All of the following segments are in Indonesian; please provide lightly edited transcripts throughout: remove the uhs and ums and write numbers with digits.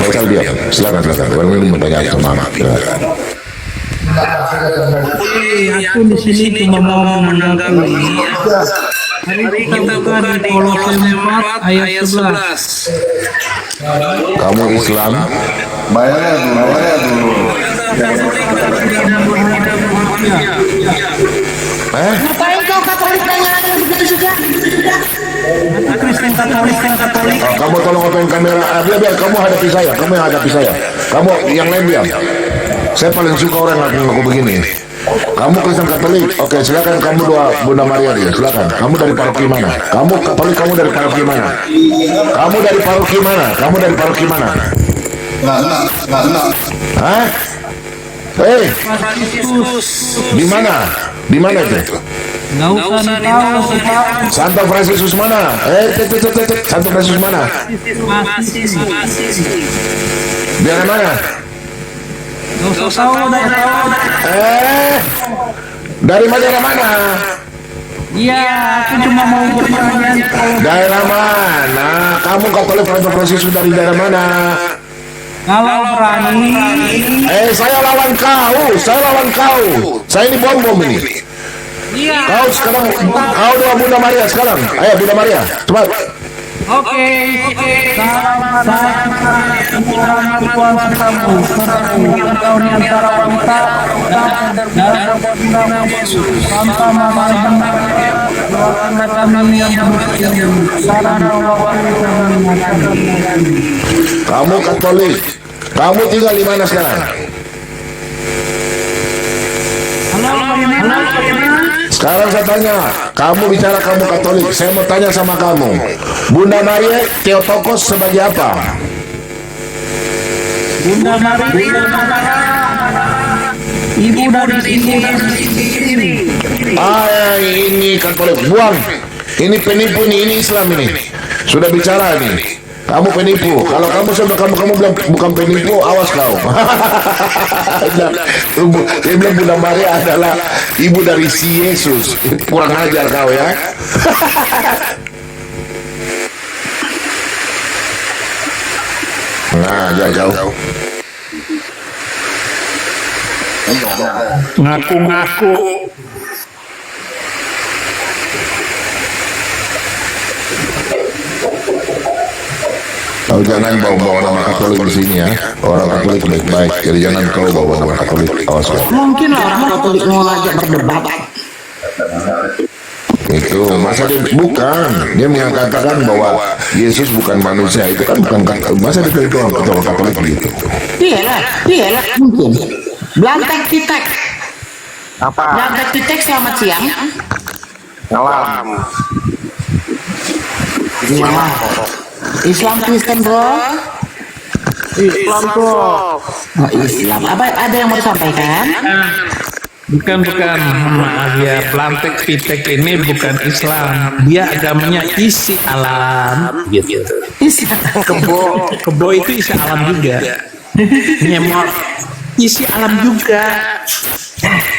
Faisal diam. Silakan. Orang ini bertanya sama Aku di sini cuma mau menanggapi. Mari kita buka di Kolose 4 ayat 11. Kamu Islam? Bayarnya dulu. Ngapain kau Katolik tanya lagi begitu juga? Kristen Katolik. Oh, kamu tolong open kamera. Biar kamu hadapi saya. Kamu yang hadapi saya. Kamu yang lain diam. Saya paling suka orang ngaku begini. Kamu Kristen Katolik. Oke, silakan kamu doa Bunda Maria dia. Silakan. Kamu dari paroki mana? Kamu Katolik, kamu dari paroki mana? Kamu dari paroki mana? Kamu dari paroki mana? Enggak. Hah? Di mana? Di mana itu? Nggak usah tahu. Santo Fransiskus mana? Santo Fransiskus mana? Daerah mana? Nggak usah tahu. Dari daerah mana? Iya, aku cuma mau bertanya. Daerah mana? Kamu Katolik Santo Fransiskus dari daerah mana? Kalau berani. Saya lawan kau. Saya ini bom ini. Iya. Kau sekarang, kau doa Bunda Maria sekarang. Ayo Bunda Maria, cepat. Oke. Salam Tuhan sertamu. Engkau di antara wanita dalam nama Yesus. Tanpa mama doakanlah kami yang berdosa. Salam Kamu Katolik. Kamu tinggal di mana sekarang? Halo. Sekarang saya tanya, kamu bicara kamu Katolik. Saya mau tanya sama kamu, Bunda Maria Theotokos sebagai apa? Bunda Maria, ibu dari sini. Ini Katolik, buang. Ini penipu ini Islam ini. Sudah bicara ini. Kamu penipu. Kalau kamu sudah kamu bilang bukan penipu, awas kau. Dia bilang Bunda Maria adalah ibu dari si Yesus. Kurang ajar kau ya. Nah, jauh. Ngaku-ngaku. Kau jangan bawa-bawa nama Katolik di sini ya. Orang Katolik baik-baik. Jadi jangan kau bawa nama Katolik. Awas ya. Mungkin orang Katolik mau ngajak berdebat. Itu masa dia bukan. Dia mengatakan bahwa Yesus bukan manusia. Itu kan bukan masa dia itu orang Katolik begitu. Iyalah mungkin. Blantek titek. Apa? Blantek titek selamat siang. Salam. Iya. Islam Kristen bro. Islam bro. Oh, Islam. Apa ada yang mau disampaikan? Bukan. Maaf ya, Plantek Pitek ini bukan Islam. Dia agamanya isi alam. Gitu. Kebo itu isi alam juga. Nyemot isi alam juga.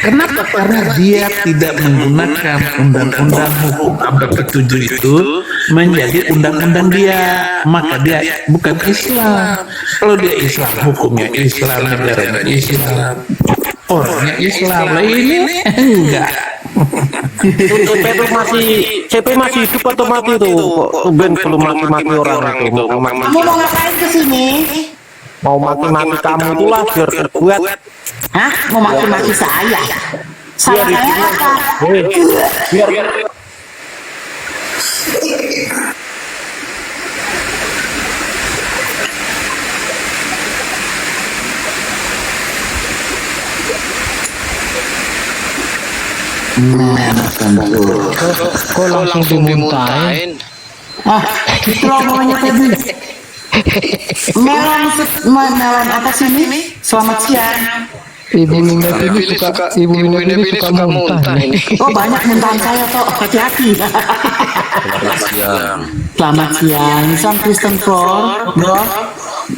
Kenapa? Karena dia tidak menggunakan undang-undang hukum abad ke-7 itu menjadi undang-undang dia, maka dia bukan Islam. Kalau dia Islam, hukumnya Islam, negaranya Islam, orangnya Islam. Lah ini enggak. CP masih hidup atau mati tuh? Ben belum mati orang itu. Kamu mau ngapain kesini? Mau mati kamu itulah biar terbuat. Hah? Mau maki-maki saya? Salah saya apa? Biar Kok langsung dimuntahin? Itu namanya tadi. Melon apa sih ini? Selamat siang. Ibu Minda ini suka muntah ini. Oh banyak muntahan saya toh, hati-hati. Selamat siang. Islam Kristen Core, bro.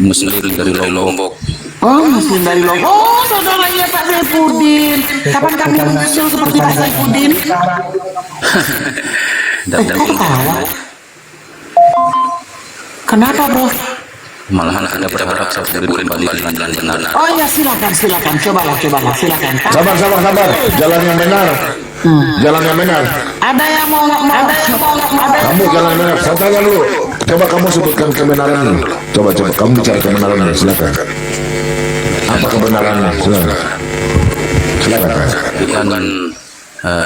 Muslim dari Lombok. Oh Muslim dari Lombok. Oh saudaranya Pak Saipudin. Kapan kami menyusul seperti Pak Saipudin? Kok ketawa? Kenapa bro? Malahan Anda berharap Sapudin kembali jalan yang benar. Oh ya, silakan, cobalah, silakan. Sabar. Jalan yang benar. Jalan yang benar. Ada yang mau Kamu jalan yang benar. Saya tanya dulu. Coba kamu sebutkan kebenarannya. Coba kamu bicara kebenarannya. Silakan. Apa kebenarannya? Silakan. Bukan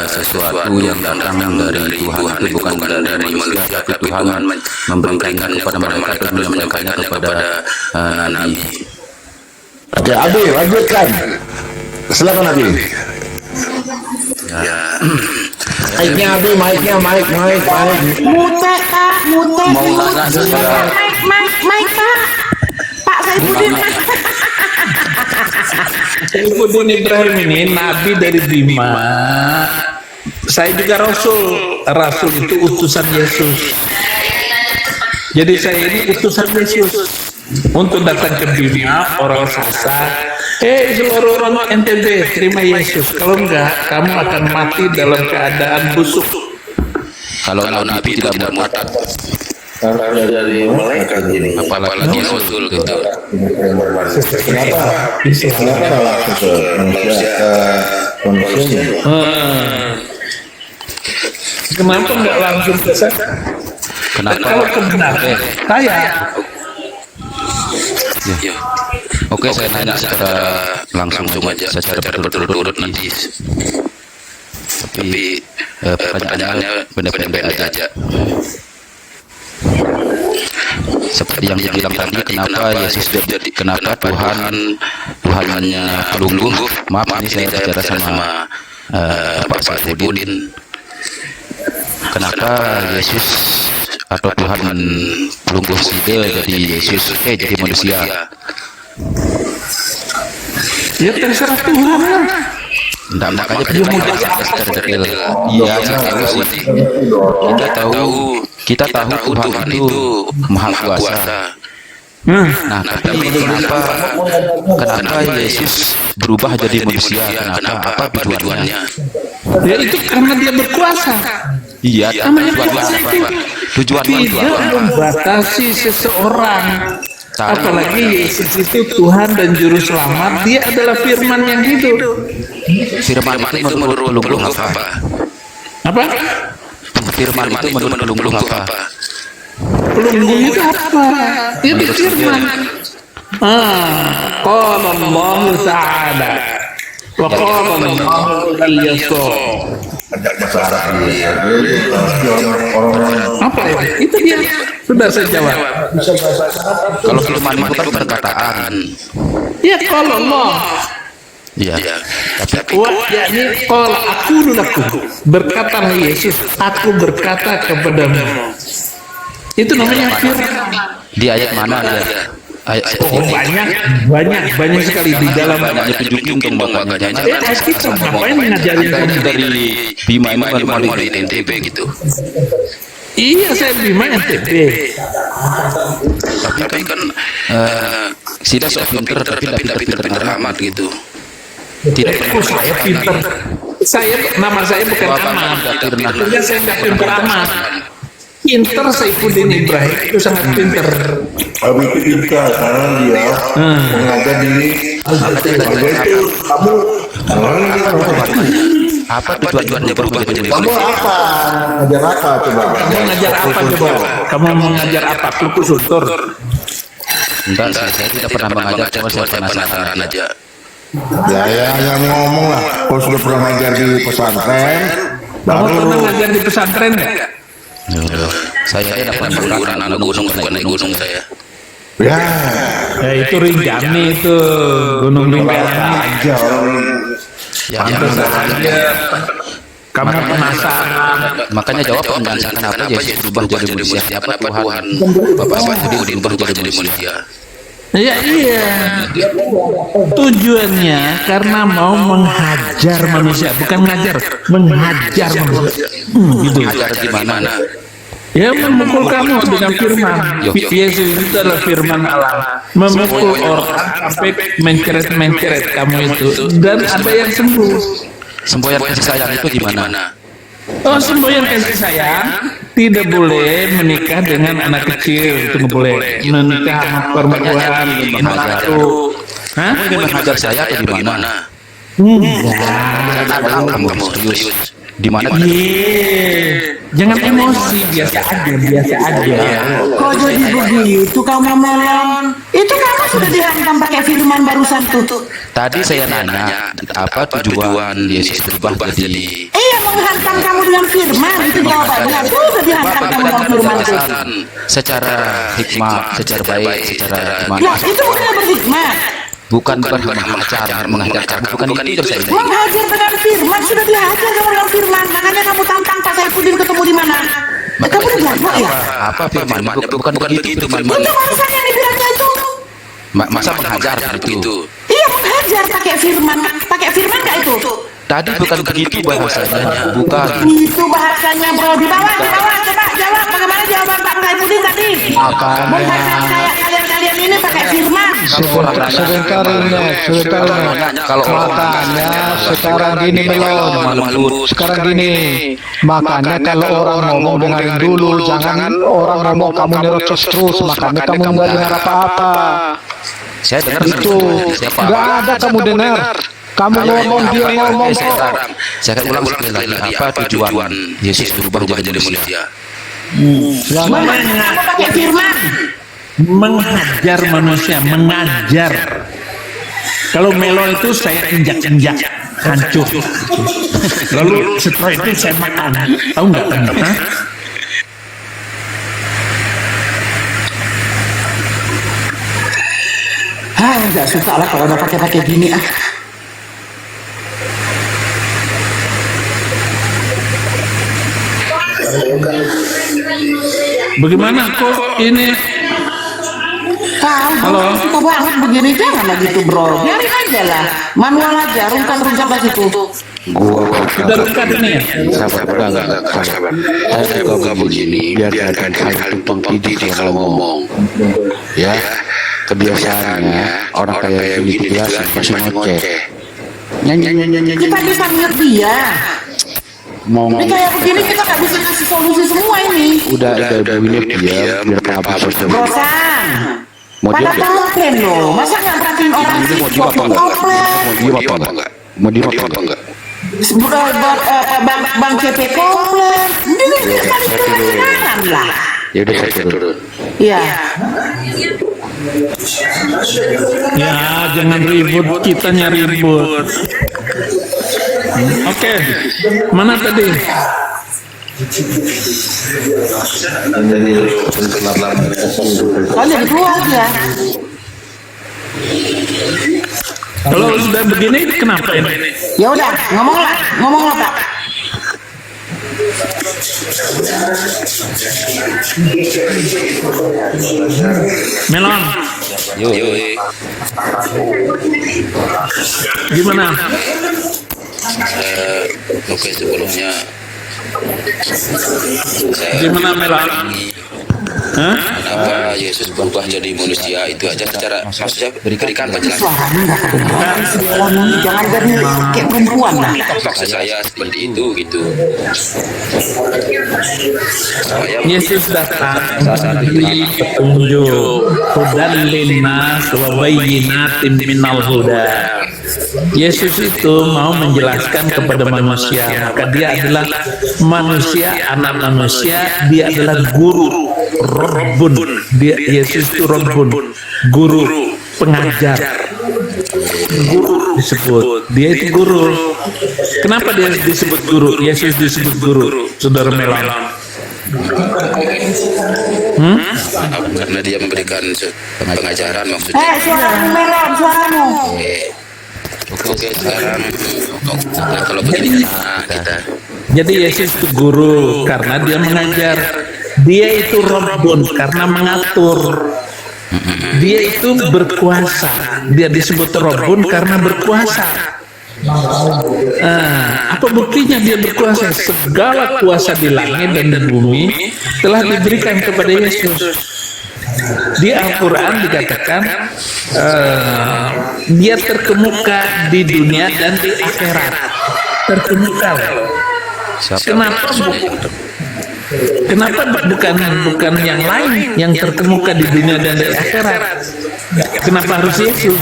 sesuatu yang datang dari Tuhan, itu bukan dari manusia, tapi Tuhan memberikannya kepada mereka dan menyampaikannya kepada Nabi. Oke, Abi, lanjutkan. Silakan Abi. Ya, Mic-nya Abi, mic. mute, Pak, mute. Mau nanya saudara. Mic, Pak. Pak Saifuddin. Saifuddin Ibrahim ini nabi dari Bima. Saya juga rasul itu utusan Yesus. Jadi saya ini utusan Yesus untuk datang ke Bima, orang sesat. Seluruh orang NTB terima Yesus. Kalau enggak, kamu akan mati dalam keadaan busuk. Kalau Nabi tidak murtad, apalagi Rasul gitu. Kenapa enggak langsung ke sana? Kenapa? Kalau kebenaran saya. Ya. Oke, saya nanya secara langsung aja, secara berturut-turut nanti. Tapi pertanyaannya benar-benar aja. Seperti yang dibilang tadi, kenapa Tuhannya pelungguh? Maaf, ini saya bicara sama Pak Saifuddin. Kenapa Yesus atau Tuhan pelungguh Sidel jadi Yesus, jadi manusia? Ya terserah Tuhan lah. Nah, makanya penjelasan secara detail. Iya, saya tahu sih. Kita tahu Tuhan itu Maha Kuasa. Nah, tapi kenapa Yesus berubah jadi manusia? Kenapa? Apa tujuannya? Ya itu karena dia berkuasa. Iya, tujuannya Tidak membatasi seseorang. Apalagi Yesus itu Tuhan dan Juru Selamat. Dia adalah firman yang hidup. Firman itu menurut pelungguh apa? Apa? Firman itu menurut pelungguh apa? Pelungguh itu apa? Itu firman. Qala Allah Ta'ala wa qala Allah al-Yasur. Apa ya? Itu dia. Sudah saya jawab. Kalau firman itu kan perkataan. Ya kalau Allah. Iya. Tapi Wa yakni qala aqulu lakum. Berkatalah Yesus, aku berkata kepadamu. Itu namanya firman. di ayat mana ada? Ayat Oh, banyak sekali di dalam. banyak tunjukin dong Bang makanya. Kita ngapain ngajarin kamu Dari Bima ini baru di NTB gitu. Iya, saya Bima NTB. Tapi kan Sida sok pinter tapi tidak pinter amat gitu. Tidak Oh, saya pinter. Nama saya bukan amat. Pinternya saya nggak pinter amat. Pinter Saifuddin Ibrahim itu sangat pinter. Abi itu pintar karena dia mengajar diri. Itu kamu apa tujuannya berubah jadi kamu apa? Ajar apa coba? Kamu ngajar apa coba? Kamu mau ngajar apa? Kulkus Sultur. Enggak sih, saya tidak pernah mengajar, cuma saya penasaran aja. Ya yang ngomong lah. Kalau sudah pernah ngajar di pesantren, Kamu pernah ngajar di pesantren nggak? Saya tidak pernah menggunakan anak gunung, bukan naik gunung saya. ya Ya itu Rinjani itu Gunung Rinjani. aja orang. Ya, Pantes aja. Kamu penasaran. makanya jawab pertanyaan kenapa Yesus berubah jadi manusia? Kenapa Tuhan Bapak Saifuddin berubah jadi manusia? Ya iya. Tujuannya karena mau menghajar manusia, bukan ngajar, menghajar manusia. Gitu. Ajar gimana? Ya memukul kamu dengan firman. Yesus itu adalah firman Allah. Memukul orang sampai menceret kamu itu. Dan ada yang sembuh. Semboyan kasih sayang itu gimana? Oh, semboyan kasih sayang. tidak boleh menikah dengan anak kecil, itu nggak boleh. Menikah sama perempuan, itu. Hah? Kamu ingin menghajar saya atau gimana? Kamu serius? Di mana? Jangan emosi, biasa aja. Kok jadi begitu kamu Melon? Itu kamu sudah dihantam pakai firman barusan tuh. Tadi saya nanya apa tujuan Yesus berubah jadi Iya, menghantam kamu dengan firman, itu jawabannya. Tuh sudah dihantam kamu dengan firman tuh. secara hikmah, secara baik, secara gimana? Ya, itu bukan berhikmat. Bukan menghajar, bukan itu saya. Menghajar dengan firman, sudah dihajar kamu dengan firman. Makanya kamu tantang Pak Saipudin ketemu di mana? Kamu udah jago ya? Apa firman? Bukan begitu firman. Itu barusan yang dibilangnya itu. Masa menghajar begitu? Iya, menghajar pakai firman. Pakai firman nggak itu? Tadi bukan begitu bahasanya, bukan. Itu bahasanya bro. Di bawah. Coba jawab. Bagaimana jawaban Pak Saipudin tadi? Menghajar kayak kalian ini pakai firman. Sebentar Kalau makanya sekarang gini Melon, sekarang gini, makanya kalau orang ngomong dengerin dulu, jangan orang ngomong kamu nyerocos terus, makanya kamu nggak dengar apa-apa. saya dengar Itu nggak ada kamu dengar, kamu ngomong dia ngomong kok. Saya akan ulang sekali lagi apa tujuan Yesus berubah jadi manusia. Kamu pakai firman. Menghajar manusia, mengajar. Kalau Melon itu saya injak hancur. Lalu setelah itu saya makan. Tahu nggak ternyata? Nggak suka lah kalau udah pakai gini ah. Bagaimana kok ini? Halo. Suka banget begini, jangan lagi tuh bro. Biarin aja lah. Manual aja, rungkat lagi tuh. Sudah dekat ini ya? Sabar. Saya buka begini, biarkan saya tumpang tindih kalau ngomong. Ya, kebiasaannya orang kayak begini biasa masih ngoceh. Nyanyi. Kita bisa mute dia. Ini kayak begini kita nggak bisa kasih solusi semua ini. Udah ini dia biar apa Bosan. Pada komplain loh. Masa nggak perhatiin orang sih komplain? Mau diem apa enggak? Bang CP komplain. Ini kali kebenaran lah. Ya udah saya turun. Iya. Ya, jangan ribut, kitanya ribut. Oke, mana tadi? Jadi dua aja. Kalau sudah begini, kenapa ini? Ya udah, ngomong Pak. Melon, gimana? Oke, sebelumnya Gimana Melon? Hah? kenapa Yesus berubah jadi manusia itu aja secara maksudnya berikan penjelasan. Suaranya nggak kedengaran sih ngomong. Jangan dari kayak perempuan lah. Maksud saya seperti itu gitu. Supaya Yesus datang memberi petunjuk hudan linnas wa bayyinatin minal huda. Yesus itu mau menjelaskan kepada manusia, maka dia adalah manusia, anak manusia, dia adalah guru, Rabbun. Yesus itu Rabbun, guru, pengajar. Guru disebut, dia itu guru. Kenapa dia disebut guru? Yesus disebut guru, Saudara Melon. karena dia memberikan pengajaran maksudnya. Suaramu Melon, suaramu. Oke, sekarang kalau begini kita Jadi Yesus itu guru karena dia mengajar. Dia itu Rabbun karena mengatur. Dia itu berkuasa. Dia disebut Rabbun karena berkuasa. Apa buktinya dia berkuasa? Segala kuasa di langit dan di bumi telah diberikan kepada Yesus. Di Al-Quran dikatakan dia terkemuka di dunia dan di akhirat. Terkemuka. Kenapa? Kenapa bukan yang lain yang terkemuka di dunia dan di akhirat? Kenapa harus Yesus?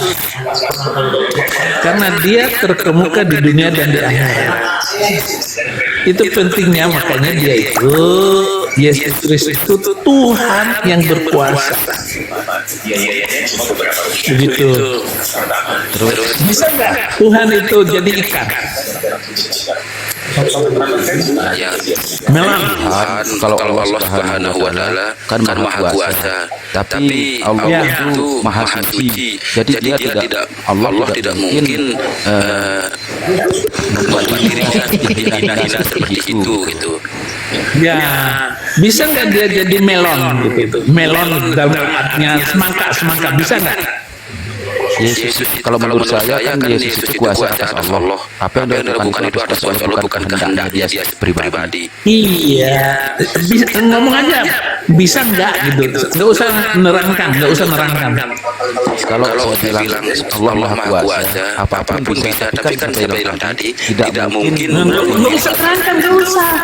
Karena dia terkemuka di dunia dan di akhirat. Itu pentingnya, makanya dia itu Yesus Kristus itu Tuhan yang berkuasa. Begitu. Terus bisa nggak Tuhan itu jadi ikan? Memang Kalau Allah Subhanahu wa taala kan maha kuasa, tapi Allah itu maha suci. Jadi dia tidak, Allah tidak mungkin membuat dirinya hina seperti itu gitu. ya, bisa nggak dia jadi melon gitu? Melon dalam artinya semangka, bisa nggak? Yesus, kalau menurut saya kan Yesus itu kuasa atas Allah. Apa yang dia lakukan itu atas Allah, bukan kehendak dia pribadi. Iya, bisa, ngomong aja, bisa nggak gitu? Nggak usah nerangkan. Kalau saya bilang Allah maha kuasa, apapun bisa. Tapi kan saya bilang tadi tidak mungkin. Nggak usah terangkan, nggak usah.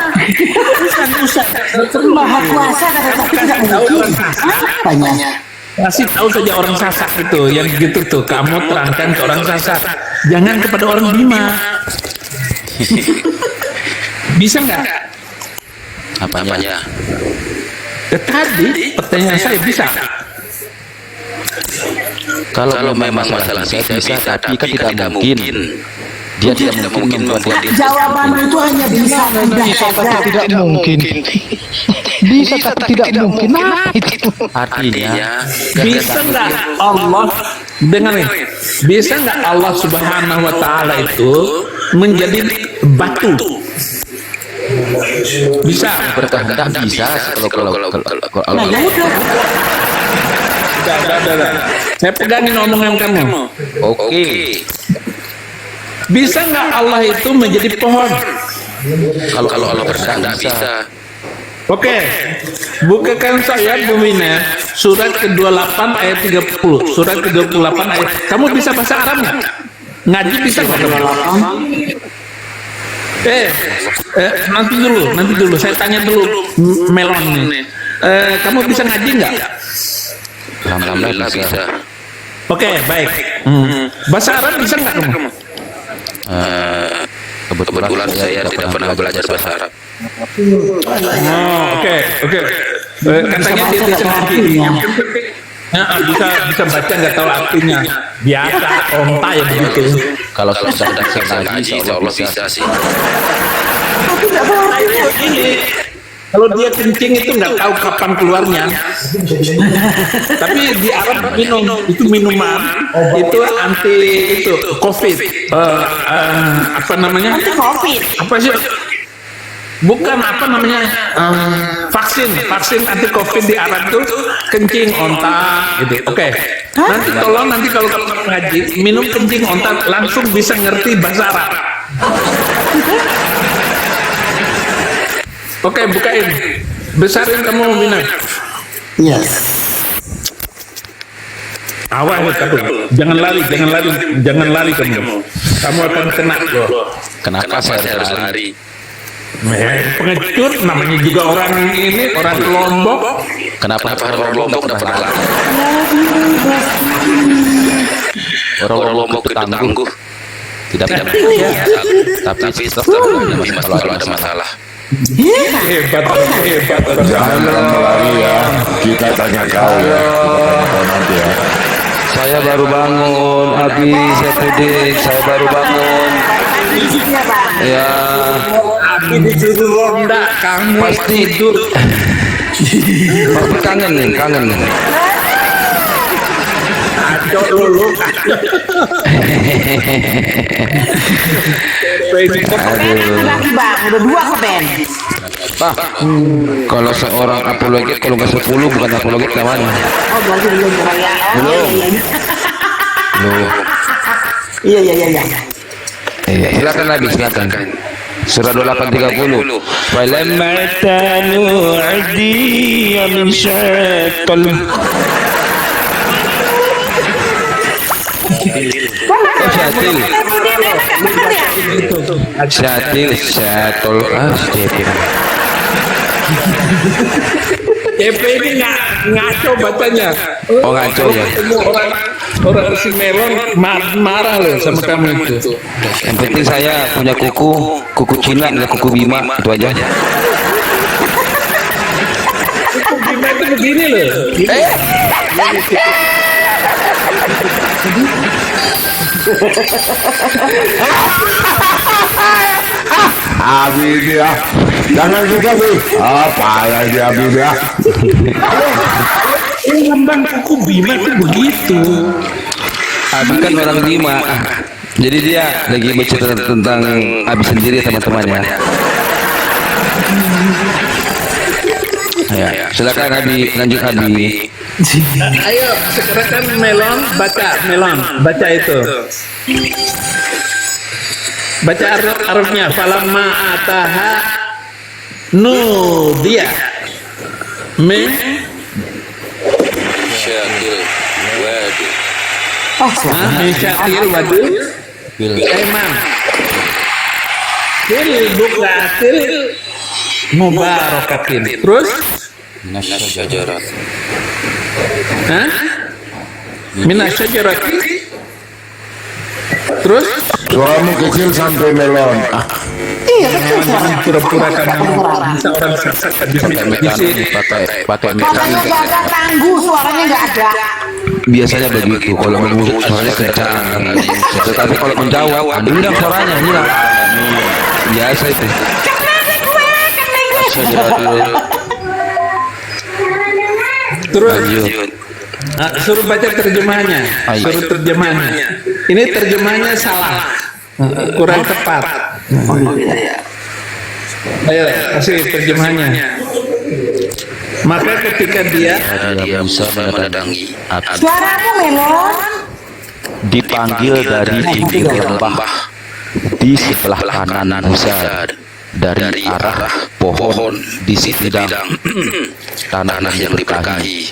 Maha kuasa kata tapi tidak mungkin. Apanya? Kasih tahu saja orang Sasak itu, yang gitu tuh. Kamu terangkan ke orang Sasak, jangan kepada orang Bima. Bisa nggak? Apanya? Tadi pertanyaan saya bisa. Kalau memang masalah bisa, tapi kan tidak mungkin. Dia tidak mungkin membuat dia. Jawaban itu hanya bisa saja. Tidak mungkin. Bisa tapi tidak mungkin. Nah, itu. Artinya Bisa nggak Allah dengerin? Bisa nggak Allah Subhanahu Wa Taala itu menjadi batu? Bisa. berkehendak bisa. Kalau Nah, ya udah. Udah. Saya pegangin omongan kamu. Oke. Bisa nggak Allah itu menjadi pohon? Kalau Allah berkehendak bisa. Oke, bukakan saya Bumina surat ke-28 ayat 30. Surat ke-28 ayat. Kamu bisa bahasa Arab nggak? Ngaji bisa nggak? Nanti dulu. Saya tanya dulu Melon nih. Kamu bisa ngaji nggak? Alhamdulillah bisa. Oke, baik. Bahasa Arab bisa nggak kamu? Kebetulan saya tidak pernah belajar bahasa Arab. Oh, oke. Katanya dia bisa ngaji. Bisa baca nggak tahu artinya. Biasa onta ya begitu. Kalau sudah ngaji, insya Allah bisa sih. Tapi tidak boleh. Ini kalau dia kencing itu nggak tahu kapan keluarnya. Tapi di Arab minum itu minuman itu anti itu COVID. Apa namanya? Anti COVID. Apa sih? Bukan apa namanya? Vaksin anti COVID di Arab itu kencing onta gitu. Oke. Nanti kalau kamu ngaji minum kencing onta langsung bisa ngerti bahasa Arab. Oke, bukain. Besarin kamu Mina. Yes. Awas tapi jangan lari kamu. Kamu akan kena loh. Kenapa saya harus lari? Pengecut namanya juga orang Lombok. Kenapa orang Lombok dapat lari? Orang Lombok itu tangguh. Tidak. Tapi kalau ada masalah. Hebat. Jangan lari ya. Kita tanya kau ya. Nanti ya. Saya baru bangun, Abi Sefudin. Saya baru bangun. Ya, Abi disuruh ronda, kamu pasti tidur. pasti kangen nih. Acok lu. Lagi bang, udah 2 ke Ben. Pak, kalau seorang apologet kalau nggak 10 bukan apologet namanya. Oh, berarti belum ya. Belum. Loh. Iya. Silakan Nabi, silakan. Surah 28:30. Falamma tanu adiya min syaitan. Syatil. EP ini ngaco bacanya. Oh, ngaco ya. Ketemu orang si Melon marah loh sama kamu itu. Yang penting saya punya kuku Cina dan kuku Bima, itu aja. Bima itu begini loh. Habib ya. Jangan gitu, Habib. Apa ya dia Habib ya? Lambang kuku Bima itu begitu. Abi kan orang Bima. Jadi dia lagi bercerita tentang Abi sendiri teman-temannya. Ya, silakan Abi, lanjut Abi. Ayo, sekarang kan Melon, baca itu. Baca arabnya, falamma ataha dia min syakil wadi min syakil wadi emang til bukatil mubarakatin. Terus minasyajarat minasyajarati. Terus Suaramu kecil sampai Melon. Iya betul suaranya. pura-pura kamu bisa orang sesat bisa Pakai Katanya nggak ada tangguh, suaranya nggak ada. biasanya begitu kalau mengusuk suaranya kencang, tetapi kalau menjawab hilang suaranya, hilang. Biasa itu. terus Lanjut. suruh baca terjemahannya. Ayo. Suruh terjemahannya. Ini terjemahannya salah, kurang tepat. Ayo kasih terjemahannya. Maka ketika dia Musa mendatangi Suaramu Melon. Dipanggil dari pinggir lembah di sebelah kanan Musa dari arah pohon di sidang tanah yang diberkahi.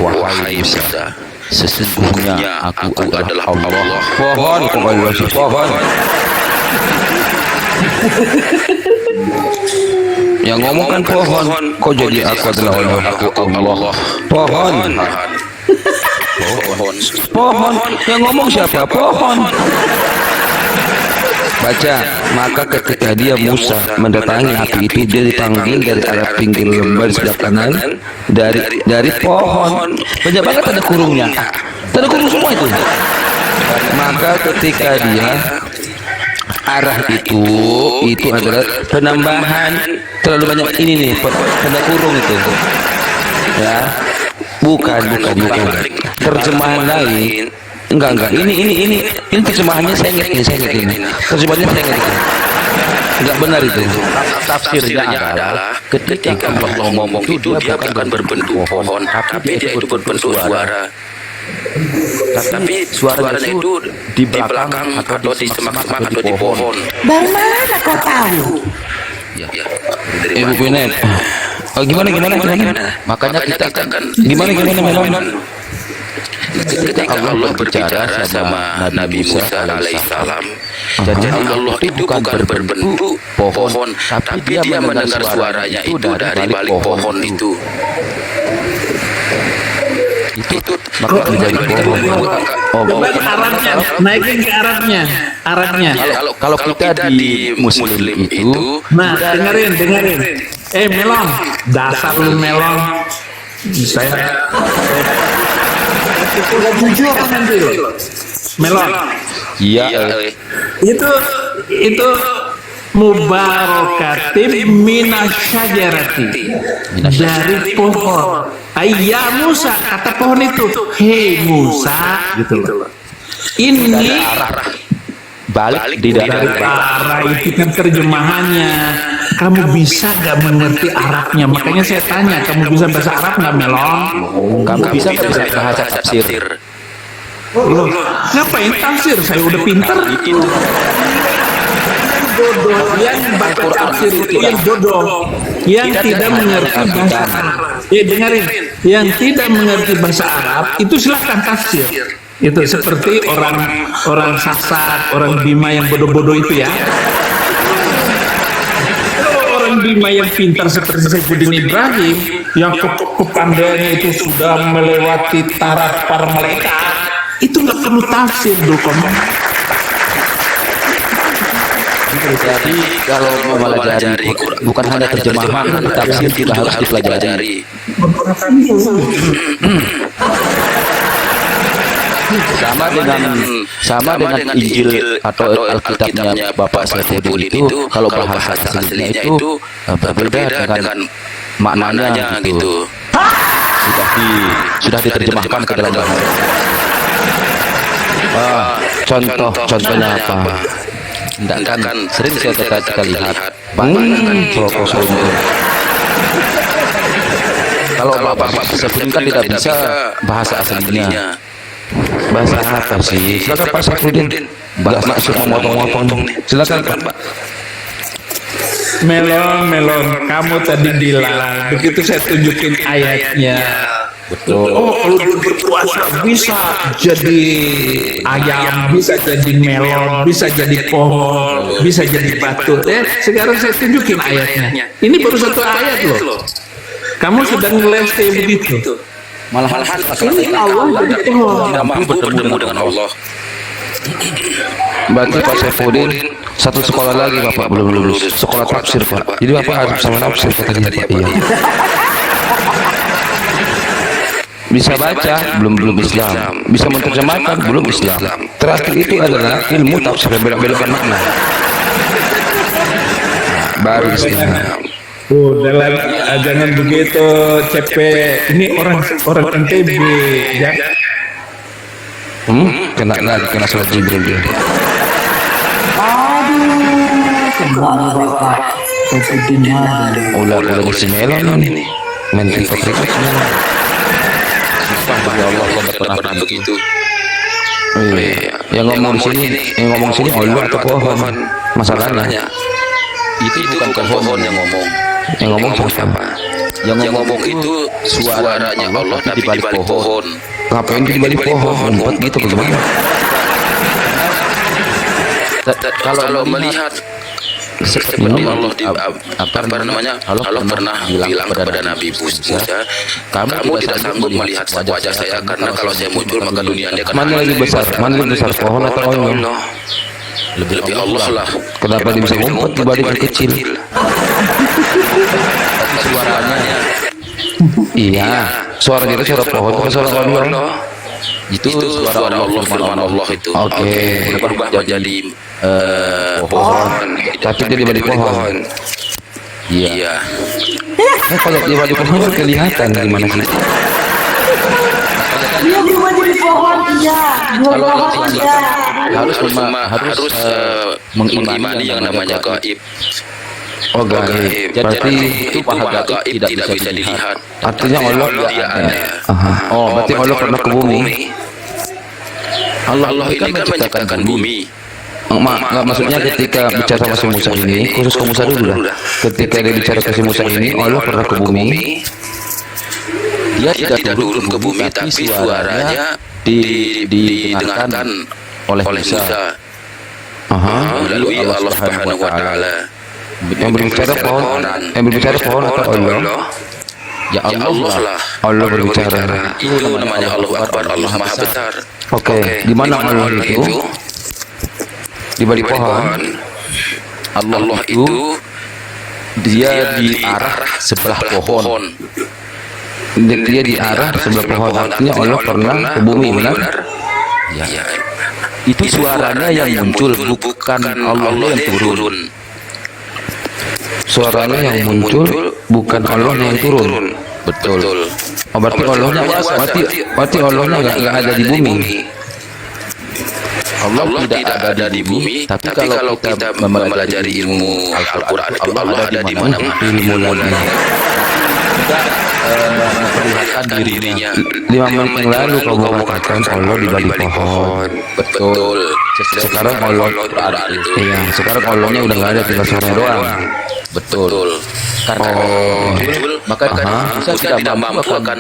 Wahai Musa, sesungguhnya aku adalah Allah. Pohon, pohon. Yang ngomong kan pohon. Kok jadi aku adalah Allah? Aku Allah. Pohon. Pohon. Yang ngomong siapa? Pohon. Baca, maka ketika dia Musa mendatangi api itu, dia dipanggil dari arah pinggir lembah di sebelah kanan dari pohon. Banyak banget ada kurungnya. Ada kurung semua itu. Maka ketika dia arah itu adalah penambahan terlalu banyak ini nih pada kurung itu. Ya. Bukan. Terjemahan lain. Enggak. Ini terjemahannya saya ingat ini. Terjemahannya saya ingat ini. Enggak benar itu. Tafsirnya adalah ketika Allah ngomong itu dia bukan berbentuk pohon, tapi dia itu berbentuk suara. Tapi suaranya itu di belakang atau di semak-semak atau di pohon. Dari mana kau tahu? Ibu Pinet. Oh, gimana? Makanya kita kan gimana Melon? Ketika Allah berbicara sama Nabi Musa alaihissalam, jadi Allah itu bukan berbentuk pohon, tapi dia mendengar suaranya itu dari balik pohon itu. Itu Maka menjadi pohon. Oh, coba Arabnya, naikin ke Arabnya. kalau kita di Muslim itu, Nah, dengerin. Melon, dasar lu Melon. Saya udah jujur nanti lo. Melon. iya, Itu mubarakatim minasyajarati, dari pohon. Ayya Musa, kata pohon itu, hei Musa, gitu loh. Ini balik di dari arah itu kan terjemahannya. Kamu bisa gak mengerti Arabnya? Makanya saya tanya, kamu bisa bahasa Arab nggak, Melon? Kamu bisa bahasa tafsir. Loh, ngapain tafsir? Saya udah pinter. Bodoh yang baca tafsir itu yang bodoh, yang tidak mengerti bahasa Arab. Dengerin, yang tidak mengerti bahasa Arab itu silahkan tafsir. Itu seperti orang sasat, orang Bima yang bodoh-bodoh itu ya. Orang bima yang pintar seperti Saifuddin Ibrahim yang kepandaiannya itu sudah melewati taraf para malaikat, itu nggak perlu tafsir dulu. Jadi kalau mempelajari bukan hanya terjemahan, tafsir kita harus dipelajari. Sama dengan Injil atau Alkitabnya Bapak Saifuddin itu, kalau bahasa aslinya itu berbeda dengan maknanya gitu. Sudah diterjemahkan ke dalam bahasa. Contohnya apa? Kan sering kita lihat proposal. Kalau Bapak Saifuddin kan tidak bisa bahasa aslinya. Bahasa apa sih? Silakan Pak Saifuddin. Nggak maksud memotong-motong nih. Silakan Pak. Melon, kamu tadi bilang begitu saya tunjukin ayatnya. Betul. Oh, kalau dia berpuasa bisa jadi ayam, bisa jadi melon, bisa jadi pohon, bisa jadi batu. Sekarang saya tunjukin ayatnya. Ini baru satu ayat loh. Kamu sedang ngeles kayak begitu. Malahan Ini Allah jadi pohon. Tidak mampu bertemu dengan Allah. Berarti Pak Saifuddin satu sekolah lagi Bapak belum lulus. Sekolah tafsir Pak. Jadi Bapak harus sama tafsir kata dia Pak. Iya. Bisa baca belum Islam, bisa menerjemahkan belum Islam. Terakhir itu adalah ilmu tafsir belok-belokkan makna. Baru Islam. Dalam jangan begitu CP. Ini orang NTB ya. Kena surat Jibril dia. Ulah si Melon ini. Menteri Patriot. Ya Allah tidak pernah begitu. Yang ngomong sini Allah atau pohon? Masalahnya itu bukan pohon yang ngomong. Yang ngomong siapa? Yang ngomong itu suaranya Allah tapi di balik pohon. Ngapain di balik pohon? Ngumpet gitu bagaimana? Kalau melihat seperti Allah Allah pernah bilang kepada Nabi Musa, kamu tidak sanggup melihat wajah saya karena kalau saya muncul maka dunia ini akan mana lebih besar pohon atau Allah? Lebih Allah lah. Kenapa dia bisa ngumpet di balik yang kecil? Suaranya iya, suaranya itu suara pohon bukan suara Allah. itu suara Allah, firman Allah itu. Oke. Berubah jadi pohon. Tapi dia di balik pohon. Iya. Kalau di balik pohon itu kelihatan gimana sih? Dia berubah jadi pohon, iya. Kalau Pohon, iya. harus mengimani yang namanya gaib. Oh gaib. Berarti itu pahala gaib tidak bisa dilihat. artinya Allah dia ada. Oh, berarti Allah pernah ke bumi. Allah ini kan menciptakan bumi. Nggak, maksudnya ketika bicara sama si Musa ini, khusus ke Musa dulu lah. Ketika dia bicara ke si Musa ini, Allah pernah ke bumi. Dia tidak turun ke bumi, tapi suaranya didengarkan oleh Musa. Melalui Allah Subhanahu wa Ta'ala. Yang berbicara pohon atau Allah? Ya Allah lah. Allah berbicara. Itu namanya Allahu Akbar, Allah Maha Besar. Oke, di mana Allah itu? Di balik pohon. Allah itu dia di arah sebelah pohon. Dia di arah sebelah pohon. Artinya Allah pernah ke bumi, benar? Ya. Itu suaranya yang muncul, bukan Allah yang turun. Suaranya yang muncul bukan Allah yang turun. Betul. Oh, berarti Allahnya nggak ada di bumi. Allah tidak ada di bumi, tapi kalau kita mempelajari ilmu Al-Quran itu Allah ada di mana-mana. Ilmunya. Kita memperlihatkan dirinya. 5 menit yang lalu kamu katakan Allah di balik pohon. Betul. Sekarang Allah ada itu. Iya, sekarang Allahnya udah nggak ada, tinggal suara doang. Betul. Karena muncul, maka Musa tidak mampu akan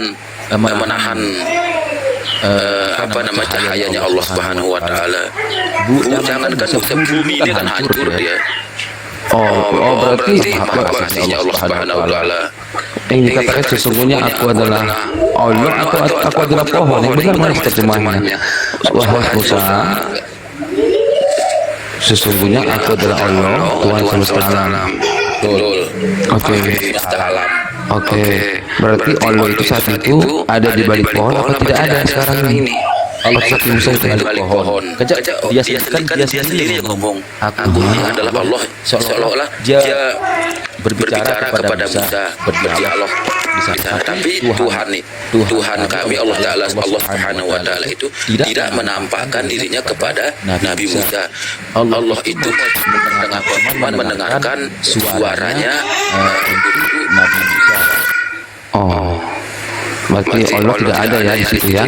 menahan cahayanya Allah Subhanahu wa Taala. Jangankan bumi ini kan hancur dia. Oh, berarti maha kasihnya Allah Subhanahu wa taala. yang dikatakan sesungguhnya aku adalah Allah atau aku adalah pohon. Yang benar mana terjemahannya? Wahai Musa, sesungguhnya aku adalah Allah, Tuhan semesta alam. Betul. Oke. Semesta alam. Oke. Berarti Allah itu saat itu ada di balik pohon atau tidak ada sekarang ini? Allah saat Musa itu di balik pohon. Dia sendiri yang ngomong. Aku adalah Allah. Seolah-olah dia berbicara kepada Musa, berdialog di sana. Tapi Tuhan kami Allah Taala, Allah Subhanahu wa taala itu tidak menampakkan dirinya kepada Nabi Musa. Allah itu mendengarkan suaranya Nabi Musa. Oh. Berarti Allah tidak ada ya di situ ya?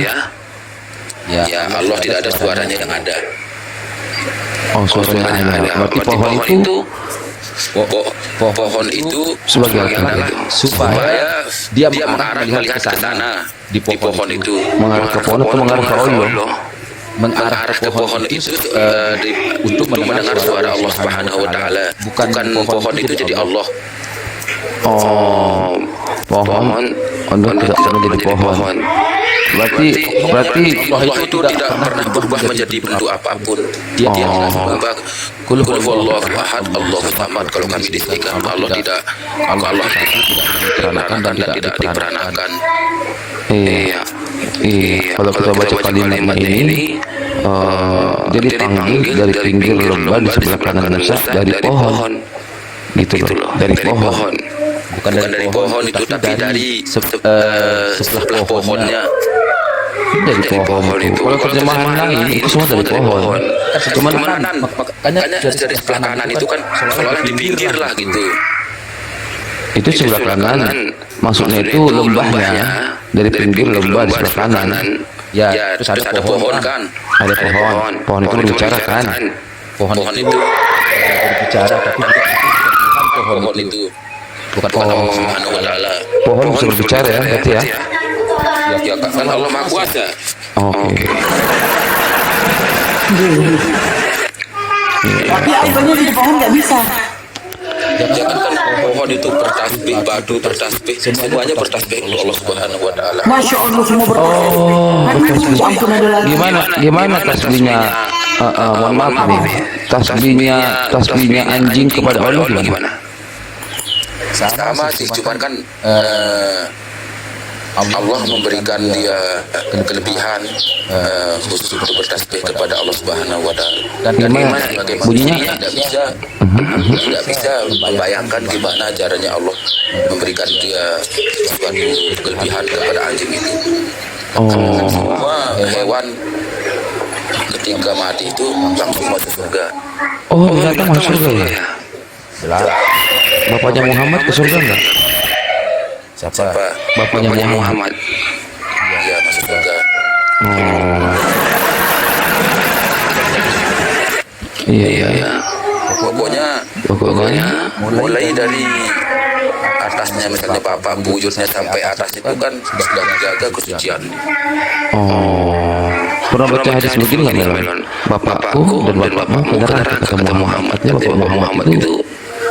Ya, Allah tidak ada suaranya yang ada. Oh, suaranya ada. Berarti pohon itu pohon itu sebagai apa? supaya dia mengarah melihat ke sana di pohon itu. Mengarah ke pohon atau mengarah ke Allah? Mengarah ke pohon itu untuk mendengar suara Allah Subhanahu wa taala. Bukan pohon itu jadi Allah. Oh, pohon Allah tidak pernah jadi pohon. Berarti Allah itu tidak pernah berubah menjadi bentuk apapun. Dia berubah. Qul huwallahu ahad, Allahu samad. Kalau kami disebutkan Allah tidak diperanakan dan tidak diperanakan. Iya. Kalau kita baca kalimat ini, jadi panggil dari pinggir lembah di sebelah kanan Musa dari pohon, gitu loh, dari pohon. Bukan dari pohon itu, tapi dari sebelah pohonnya. Dari pohon itu. Kalau terjemahan lain itu semua dari pohon. Cuman makanya dari sebelah kanan itu kan seolah-olah di pinggir lah gitu. Itu sebelah kanan. Maksudnya itu lembahnya dari pinggir lembah di sebelah kanan. Ya, terus ada pohon kan. Ada pohon. Pohon itu berbicara kan. Pohon itu berbicara, tapi pohon itu bukan Allah Subhanahu wa taala. Pohon bisa berbicara ya, berarti ya. Ya kan Allah Maha Kuasa. Oke. Tapi airnya di pohon nggak bisa. Ya kan pohon itu bertasbih, batu bertasbih, semuanya bertasbih Allah Subhanahu wa taala. Masya Allah semua bertasbih. Ampun ada lagi. Gimana tasbihnya? Mohon maaf nih. Tasbihnya anjing kepada Allah gimana? Sama sih, cuman kan Allah memberikan dia kelebihan khusus untuk bertasbih kepada Allah Subhanahu wa taala. Dan bagaimana bunyinya tidak bisa membayangkan gimana caranya Allah memberikan dia suatu kelebihan kepada anjing itu. Semua hewan ketika mati itu langsung masuk surga. Oh, ternyata masuk surga ya? Bapaknya Muhammad ke surga enggak? Siapa? Bapaknya Muhammad. Iya, masuk surga. Iya. Pokoknya mulai dari atasnya misalnya bapak bujurnya sampai atas itu kan sudah menjaga kesucian. Pernah baca hadis begini nggak Melon? Bapakku dan bapakmu ke neraka kata Muhammadnya. Bapak Muhammad itu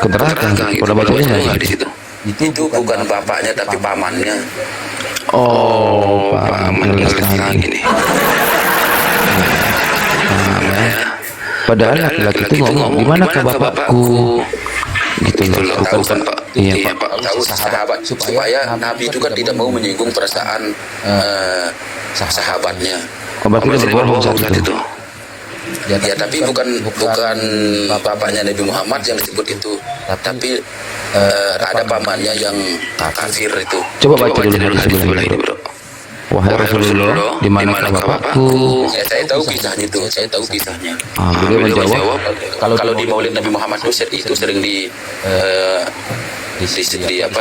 ke neraka. Pernah bacanya nggak di situ? Itu bukan bapaknya tapi pamannya. Paman sekarang ini. Padahal laki-laki itu ngomong, gimana ke bapakku? Gitu loh. Bukan Pak. Iya Pak. Tahu sahabat supaya Nabi itu kan tidak mau menyinggung perasaan sahabatnya. Berarti dia berbohong saat itu. Ya, tapi bukan bapaknya Nabi Muhammad yang disebut itu, tapi ada pamannya yang kafir itu. Coba baca dulu hadis sebelumnya ini, Bro. Wahai Rasulullah, di manakah bapakku? Saya tahu kisahnya itu, saya tahu kisahnya. Beliau menjawab, kalau di Maulid Nabi Muhammad itu sering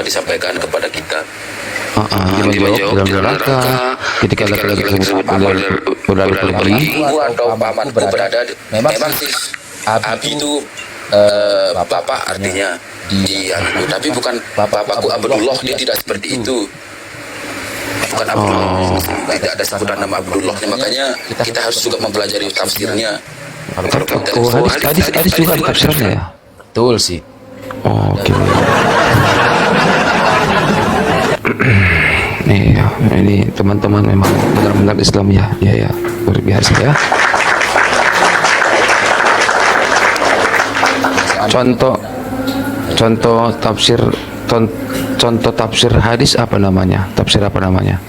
disampaikan kepada kita. Dia menjawab dalam neraka ketika laki-laki tersebut berlalu pergi. Atau pamanku berada memang sih Abi itu bapak artinya dia itu, tapi bukan bapakku Abdullah, dia tidak seperti itu. Bukan Abdullah, tidak ada sebutan nama Abdullah, makanya kita harus juga mempelajari tafsirnya. Hadis juga ada tafsirnya ya? Betul sih. Oke. Nih, ya, ini teman-teman memang benar-benar Islam ya, ya, luar biasa ya. Contoh tafsir contoh tafsir hadis apa namanya? Tafsir apa namanya?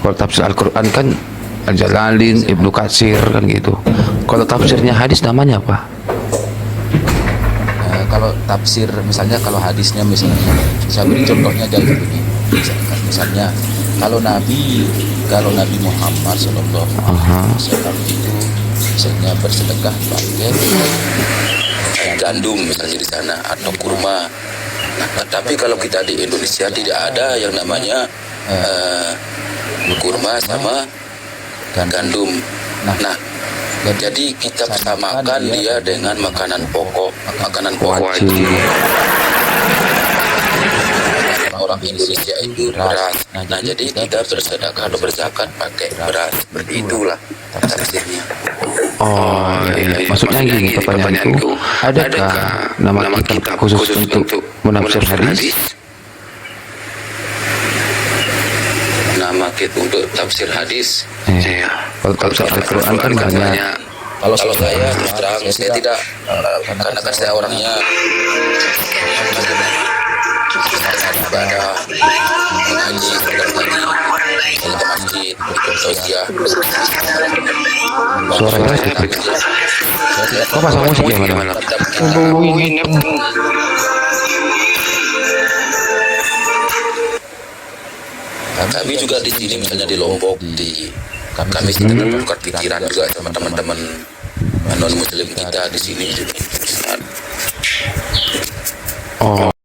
Kalau tafsir Al-Quran kan Al-Jalalin, Ibnu Katsir kan gitu. Kalau tafsirnya hadis namanya apa? Kalau tafsir misalnya kalau hadisnya misalnya saya beri contohnya aja begini. Misalnya kalau Nabi Muhammad Sallallahu Alaihi Wasallam itu misalnya bersedekah pakai gandum misalnya di sana atau kurma. Nah, tapi kalau kita di Indonesia tidak ada yang namanya kurma sama gandum. Nah, jadi kita samakan dia dengan makanan pokok itu. Orang Indonesia itu beras. Nah, jadi kita bersedekah atau berzakat pakai beras. Begitulah tafsirnya. Oh, iya. Maksudnya gini pertanyaanku, adakah nama kitab khusus untuk menafsir hadis? Nama kita untuk tafsir hadis. Iya. Kalau tafsir Al-Quran kan banyak. Kalau saya terus terang saya tidak karena kan saya orangnya ibadah mengaji ke masjid ke sosial. Suaranya sedikit. Kok pasang musik gimana? Kami juga di sini misalnya di Lombok kami sedang bertukar pikiran juga sama teman-teman non muslim kita di sini. Oh.